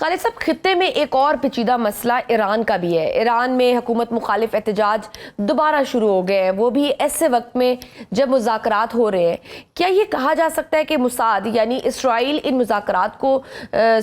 खालिद साहब, खित्ते में एक और पेचीदा मसला ईरान का भी है। ईरान में हुकूमत मुखालिफ एहतजाज दोबारा शुरू हो गए हैं, वो भी ऐसे वक्त में जब मुज़ाकरात हो रहे हैं। क्या ये कहा जा सकता है कि मुसाद यानी इसराइल इन मुज़ाकरात को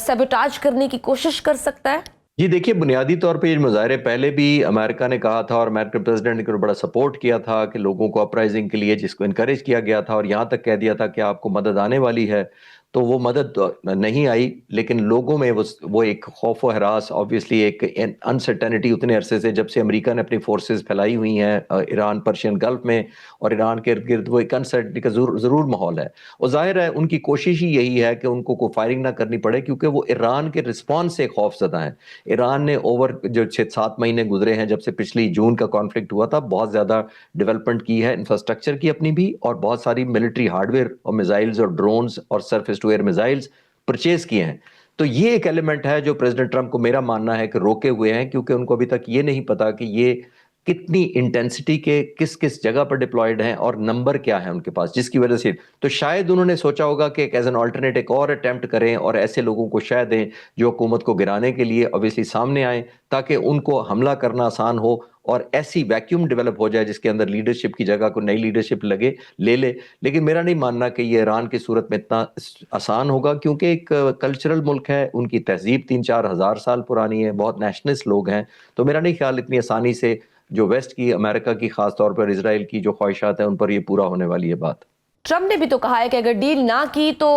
सबोटाज करने की कोशिश कर सकता है? जी देखिए, बुनियादी तौर पे ये मुजाहरे पहले भी अमेरिका ने कहा था और अमेरिकन प्रेसिडेंट ने बड़ा सपोर्ट किया था कि लोगों को अपराइजिंग के लिए, जिसको इनकरेज किया गया था और यहाँ तक कह दिया था कि आपको मदद आने वाली है। तो वो मदद तो नहीं आई, लेकिन लोगों में वो एक खौफ व हरास, ऑब्वियसली एक अनसर्टेनिटी उतने अरसे से, जब से अमेरिका ने अपनी फोर्सेस फैलाई हुई हैं ईरान पर्शियन गल्फ में और ईरान के इर्द गिर्द, वो एक अनसर्टेनिटी का ज़रूर माहौल है। और जाहिर है उनकी कोशिश ही यही है कि उनको कोई फायरिंग ना करनी पड़े, क्योंकि वो ईरान के रिस्पॉन्स से खौफजदा है। ईरान ने ओवर जो 6-7 महीने गुजरे हैं, जब से पिछली जून का कॉन्फ्लिक्ट हुआ था, बहुत ज़्यादा डेवलपमेंट की है इंफ्रास्ट्रक्चर की अपनी भी, और बहुत सारी मिलिट्री हार्डवेयर और मिसाइल्स और ड्रोन्स और surface to air missiles purchase किए हैं। तो ये एक एलिमेंट है जो प्रेसिडेंट ट्रंप को, मेरा मानना है कि रोके हुए हैं, क्योंकि उनको अभी तक ये नहीं पता कि ये कितनी इंटेंसिटी के किस किस जगह पर डिप्लॉयड हैं और नंबर क्या है उनके पास, जिसकी वजह से तो शायद उन्होंने सोचा होगा कि एज एन ऑल्टरनेट एक और अटेम्प्ट करें और ऐसे लोगों को शायद दें जो हुकूमत को गिराने के लिए ऑब्वियसली सामने आए, ताकि उनको हमला करना आसान हो और ऐसी वैक्यूम डेवलप हो जाए जिसके अंदर लीडरशिप की जगह को नई लीडरशिप ले ले। लेकिन मेरा नहीं मानना कि ये ईरान की सूरत में इतना आसान होगा, क्योंकि एक कल्चरल मुल्क है, उनकी तहजीब 3-4 हज़ार साल पुरानी है, बहुत नेशनलिस्ट लोग हैं। तो मेरा नहीं ख्याल इतनी आसानी से जो वेस्ट की, अमेरिका की, खास तौर पर इजराइल की जो ख्वाहिशात है, उन पर ये पूरा होने वाली है बात। ट्रंप ने भी तो कहा है कि अगर डील ना की तो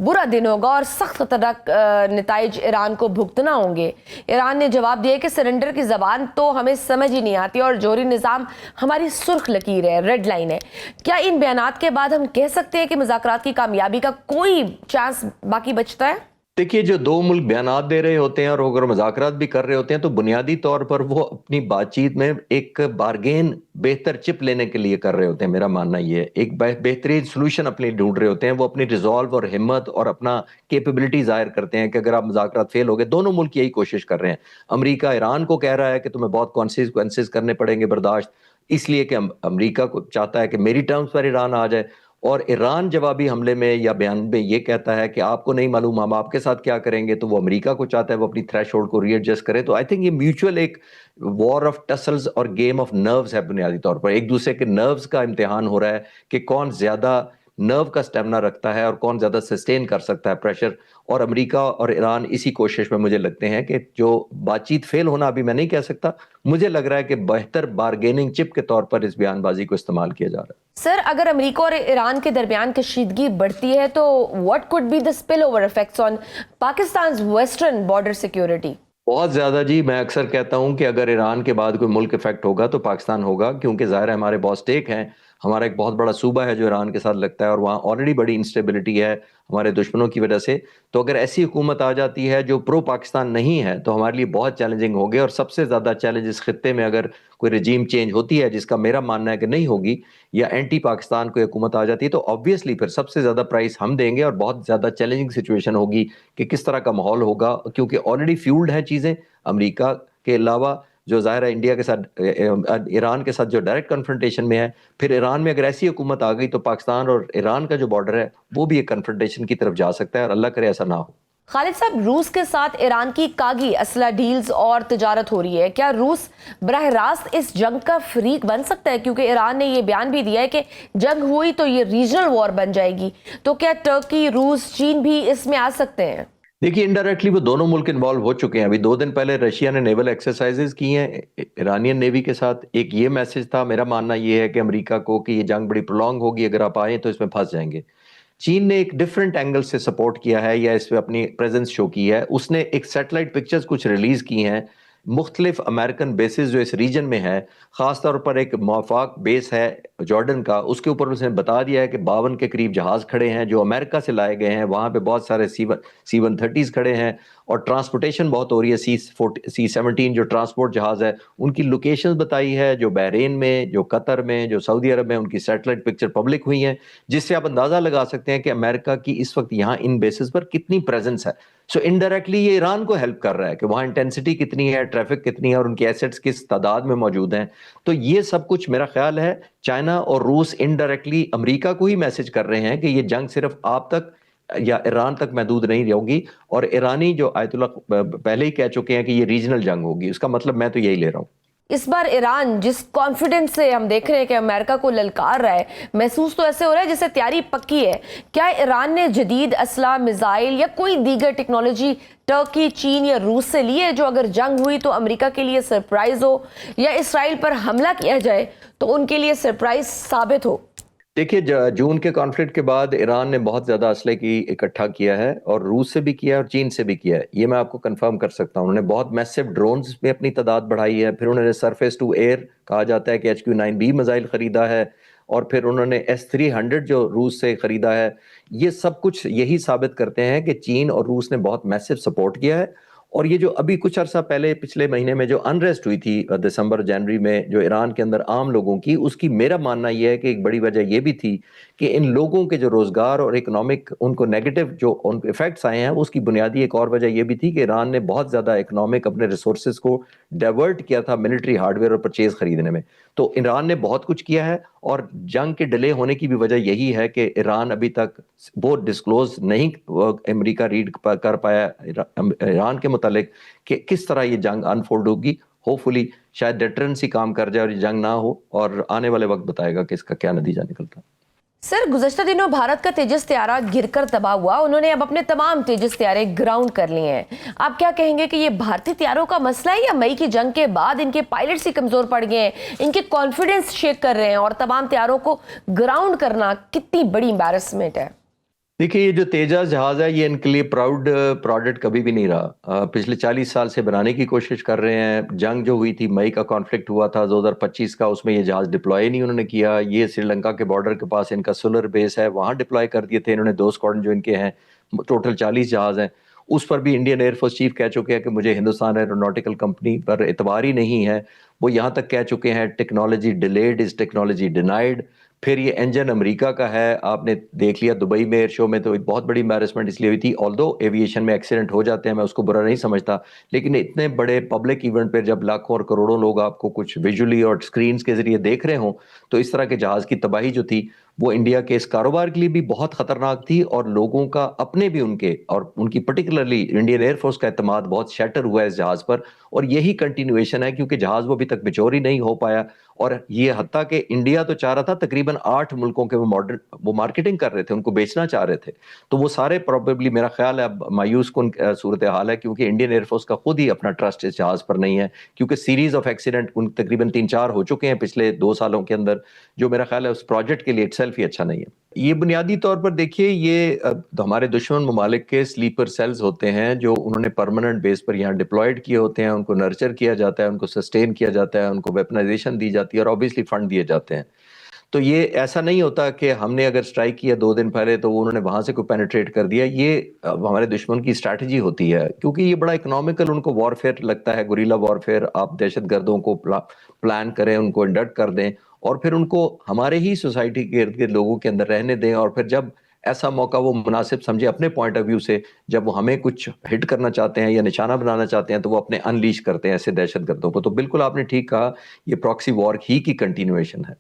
बुरा दिन होगा और सख्त खतरनाक नताइज ईरान को भुगतना होंगे। ईरान ने जवाब दिया कि सरेंडर की जबान तो हमें समझ ही नहीं आती और जोहरी निज़ाम हमारी सुर्ख लकीर है, रेड लाइन है। क्या इन बयानात के बाद हम कह सकते हैं कि मुज़ाकरात की कामयाबी का कोई चांस बाकी बचता है? देखिए, जो दो मुल्क बयानात दे रहे होते हैं और अगर मुज़ाकरात भी कर रहे होते हैं, तो बुनियादी तौर पर वो अपनी बातचीत में एक बारगेन, बेहतर चिप लेने के लिए कर रहे होते हैं। मेरा मानना ये है, एक बेहतरीन सोल्यूशन अपनी ढूंढ रहे होते हैं। वो अपनी रिजॉल्व और हिम्मत और अपना कैपेबिलिटी जाहिर करते हैं कि अगर आप मुज़ाकरात फेल हो गए, दोनों मुल्क यही कोशिश कर रहे हैं। अमरीका ईरान को कह रहा है कि तुम्हें बहुत कॉन्सिक्वेंसेस करने पड़ेंगे बर्दाश्त, इसलिए कि अमरीका को चाहता है कि मेरी टर्म्स पर ईरान आ जाए, और ईरान जवाबी हमले में या बयान में ये कहता है कि आपको नहीं मालूम हम आपके साथ क्या करेंगे। तो वो अमेरिका को चाहता है वो अपनी थ्रेशोल्ड को रीएडजस्ट करे। तो आई थिंक ये म्यूचुअल एक वॉर ऑफ टसल्स और गेम ऑफ नर्व्स है। बुनियादी तौर पर एक दूसरे के नर्व्स का इम्तिहान हो रहा है कि कौन ज्यादा नर्व का स्टेमिना रखता है और कौन ज्यादा सस्टेन कर सकता है प्रेशर। और अमेरिका और ईरान इसी कोशिश में मुझे लगते हैं कि जो बातचीत फेल होना अभी मैं नहीं कह सकता, मुझे लग रहा है कि बेहतर बारगेनिंग चिप के तौर पर इस बयानबाजी को इस्तेमाल किया जा रहा है। सर, अगर अमेरिका और ईरान के दरमियान कशीदगी बढ़ती है तो what could be the spill over effects on Pakistan western border security? बहुत ज्यादा जी। मैं अक्सर कहता हूं कि अगर ईरान के बाद कोई मुल्क इफेक्ट होगा तो पाकिस्तान होगा, क्योंकि जाहिर है हमारे बहुत स्टेक हैं। हमारा एक बहुत बड़ा सूबा है जो ईरान के साथ लगता है और वहाँ ऑलरेडी बड़ी इंस्टेबिलिटी है हमारे दुश्मनों की वजह से। तो अगर ऐसी हुकूमत आ जाती है जो प्रो पाकिस्तान नहीं है, तो हमारे लिए बहुत चैलेंजिंग हो गया। और सबसे ज़्यादा चैलेंज इस खित्ते में अगर कोई रजीम चेंज होती है, जिसका मेरा मानना है कि नहीं होगी, या एंटी पाकिस्तान कोई हुकूमत आ जाती है, तो ऑब्वियसली फिर सबसे ज़्यादा प्राइस हम देंगे और बहुत ज़्यादा चैलेंजिंग सिचुएशन होगी कि किस तरह का माहौल होगा, क्योंकि ऑलरेडी फ्यूल्ड हैं चीज़ें। अमेरिका के अलावा जो ज़ाहिर है इंडिया के साथ, ईरान के साथ जो डायरेक्ट कन्फ्रंटेशन में है, फिर ईरान में अगर ऐसी हुकूमत आ गई तो पाकिस्तान और ईरान का जो बॉर्डर है वो भी एक कन्फ्रंटेशन की तरफ जा सकता है, और अल्लाह करे ऐसा ना हो। खालिद साहब, रूस के साथ ईरान की कागी असला डील्स और तिजारत हो रही है। क्या रूस बराह रास्त इस जंग का फरीक बन सकता है? क्योंकि ईरान ने यह बयान भी दिया है कि जंग हुई तो ये रीजनल वॉर बन जाएगी। तो क्या टर्की, रूस, चीन भी इसमें आ सकते हैं? देखिए, इनडायरेक्टली वो दोनों मुल्क इन्वॉल्व हो चुके हैं। अभी 2 दिन पहले रशिया ने नेवल एक्सरसाइजेज की हैं ईरानियन नेवी के साथ। एक ये मैसेज था, मेरा मानना ये है कि अमेरिका को कि ये जंग बड़ी प्रोलॉन्ग होगी, अगर आप आए तो इसमें फंस जाएंगे। चीन ने एक डिफरेंट एंगल से सपोर्ट किया है या इस पे अपनी प्रेजेंस शो की है। उसने एक सैटेलाइट पिक्चर्स कुछ रिलीज की हैं मुख्तलिफ अमेरिकन बेसिस जो इस रीजन में है। खासतौर पर एक मौफाक बेस है जॉर्डन का, उसके ऊपर उसने बता दिया है कि 52 के करीब जहाज खड़े हैं जो अमेरिका से लाए गए हैं। वहाँ पे बहुत सारे C-130s खड़े हैं और ट्रांसपोर्टेशन बहुत हो रही है। C-17 जो ट्रांसपोर्ट जहाज है, उनकी लोकेशंस बताई है, जो बहरीन में, जो कतर में, जो सऊदी अरब में, उनकी सैटेलाइट पिक्चर पब्लिक हुई हैं, जिससे आप अंदाजा लगा सकते हैं कि अमेरिका की इस वक्त यहाँ इन बेसिस पर कितनी प्रेजेंस है। सो इनडायरेक्टली ये ईरान को हेल्प कर रहा है कि वहाँ इंटेंसिटी कितनी है, ट्रैफिक कितनी है और उनके एसेट्स किस तादाद में मौजूद हैं। तो ये सब कुछ मेरा ख्याल है चाइना और रूस इनडायरेक्टली अमेरिका को ही मैसेज कर रहे हैं कि ये जंग सिर्फ आप तक या ईरान तक महदूद नहीं होगी। और ईरानी जो आयतुल्ला पहले ही कह चुके हैं कि ये रीजनल जंग होगी, इसका मतलब मैं तो यही ले रहा हूँ। इस बार ईरान जिस कॉन्फिडेंस से हम देख रहे हैं कि अमेरिका को ललकार रहा है, महसूस तो ऐसे हो रहा है जैसे तैयारी पक्की है। क्या ईरान ने जदीद असला, मिसाइल या कोई दीगर टेक्नोलॉजी टर्की, चीन या रूस से ली है, जो अगर जंग हुई तो अमेरिका के लिए सरप्राइज हो, या इसराइल पर हमला किया जाए तो उनके लिए सरप्राइज साबित हो? देखिए, जून के कॉन्फ्लिक्ट के बाद ईरान ने बहुत ज़्यादा असले की इकट्ठा किया है, और रूस से भी किया है और चीन से भी किया है, ये मैं आपको कंफर्म कर सकता हूँ। उन्होंने बहुत मैसिव ड्रोन्स में अपनी तादाद बढ़ाई है, फिर उन्होंने सरफेस टू एयर कहा जाता है कि HQ-9B मिसाइल खरीदा है, और फिर उन्होंने S-300 जो रूस से खरीदा है। ये सब कुछ यही साबित करते हैं कि चीन और रूस ने बहुत मैसिव सपोर्ट किया है। और ये जो अभी कुछ अरसा पहले पिछले महीने में जो अनरेस्ट हुई थी दिसंबर जनवरी में जो ईरान के अंदर आम लोगों की, उसकी मेरा मानना यह है कि एक बड़ी वजह यह भी थी कि इन लोगों के जो रोजगार और इकोनॉमिक उनको नेगेटिव जो उन इफेक्ट्स आए हैं, उसकी बुनियादी एक और वजह यह भी थी कि ईरान ने बहुत ज्यादा इकोनॉमिक अपने रिसोर्सेज को डाइवर्ट किया था मिलिट्री हार्डवेयर और परचेज खरीदने में। तो ईरान ने बहुत कुछ किया है, और जंग के डिले होने की भी वजह यही है कि ईरान अभी तक वो डिस्क्लोज नहीं अमेरिका रीड कर पाया ईरान के मुतालिक कि किस तरह ये जंग अनफोल्ड होगी। होपफुली शायद डेटरेंस ही काम कर जाए और ये जंग ना हो, और आने वाले वक्त बताएगा कि इसका क्या नतीजा निकलता है। सर, गुज़श्ता दिनों भारत का तेजस तैयारा गिरकर तबाह हुआ, उन्होंने अब अपने तमाम तेजस तैयारे ग्राउंड कर लिए हैं। आप क्या कहेंगे कि ये भारतीय तैयारों का मसला है, या मई की जंग के बाद इनके पायलट्स ही कमजोर पड़ गए हैं, इनके कॉन्फिडेंस शेक कर रहे हैं, और तमाम तैयारों को ग्राउंड करना कितनी बड़ी एम्बैरेसमेंट है? देखिए, ये जो तेजस जहाज है ये इनके लिए प्राउड प्रोडक्ट कभी भी नहीं रहा। पिछले 40 साल से बनाने की कोशिश कर रहे हैं। जंग जो हुई थी, मई का कॉन्फ्लिक्ट हुआ था 2025 का, उसमें ये जहाज डिप्लॉय नहीं उन्होंने किया। ये श्रीलंका के बॉर्डर के पास इनका सोलर बेस है, वहां डिप्लॉय कर दिए थे इन्होंने 2 स्क्वाड्रन जो इनके हैं। टोटल 40 जहाज हैं। उस पर भी इंडियन एयरफोर्स चीफ कह चुके हैं कि मुझे हिंदुस्तान एरोनॉटिकल कंपनी पर एतबार ही नहीं है। वो यहाँ तक कह चुके हैं technology delayed is technology denied. फिर ये इंजन अमेरिका का है, आपने देख लिया दुबई में एयर शो में, तो एक बहुत बड़ी एम्बैरेसमेंट इसलिए हुई थी। ऑल्दो एविएशन में एक्सीडेंट हो जाते हैं, मैं उसको बुरा नहीं समझता, लेकिन इतने बड़े पब्लिक इवेंट पर जब लाखों और करोड़ों लोग आपको कुछ विजुअली और स्क्रीन के जरिए देख रहे हों, तो इस तरह के जहाज की तबाही जो थी वो इंडिया के इस कारोबार के लिए भी बहुत खतरनाक थी, और लोगों का अपने भी उनके और उनकी पर्टिकुलरली इंडियन एयरफोर्स का एतमाद बहुत शैटर हुआ है इस जहाज पर। और यही कंटिन्यूएशन है, क्योंकि जहाज वो अभी तक मैच्योर ही नहीं हो पाया। और ये हत्ता कि इंडिया तो चाह रहा था, तकरीबन 8 मुल्कों के वो मार्केटिंग कर रहे थे, उनको बेचना चाह रहे थे। तो वो सारे प्रोबेबली मेरा ख्याल है अब मायूस कुन सूरत हाल है, क्योंकि इंडियन एयरफोर्स का खुद ही अपना ट्रस्ट इस जहाज पर नहीं है, क्योंकि सीरीज ऑफ एक्सीडेंट तकरीबन 3-4 हो चुके हैं पिछले 2 सालों के अंदर, जो मेरा ख्याल है उस प्रोजेक्ट के लिए इटसेल्फ ही अच्छा नहीं है। ये बुनियादी तौर पर देखिए, ये हमारे दुश्मन ममालिक के स्लीपर सेल्स होते हैं जो उन्होंने परमानेंट बेस पर यहाँ डिप्लॉयड किए होते हैं। उनको नर्चर किया जाता है, उनको सस्टेन किया जाता है, उनको वेपनाइजेशन दी जाती है, और ऑब्वियसली फंड दिए जाते हैं। तो ये ऐसा नहीं होता कि हमने अगर स्ट्राइक किया 2 दिन पहले तो उन्होंने वहां से कोई पेनिट्रेट कर दिया। ये हमारे दुश्मन की स्ट्रैटेजी होती है, क्योंकि ये बड़ा इकोनॉमिकल उनको वॉरफेयर लगता है, गुरिल्ला वॉरफेयर। आप दहशतगर्दों को प्लान करें, उनको इंडक्ट कर दें, और फिर उनको हमारे ही सोसाइटी के इर्द गिर्द लोगों के अंदर रहने दें, और फिर जब ऐसा मौका वो मुनासिब समझे अपने पॉइंट ऑफ व्यू से, जब वो हमें कुछ हिट करना चाहते हैं या निशाना बनाना चाहते हैं, तो वो अपने अनलीश करते हैं ऐसे दहशतगर्दों को। तो बिल्कुल आपने ठीक कहा, ये प्रॉक्सी वॉर ही की कंटिन्यूएशन है।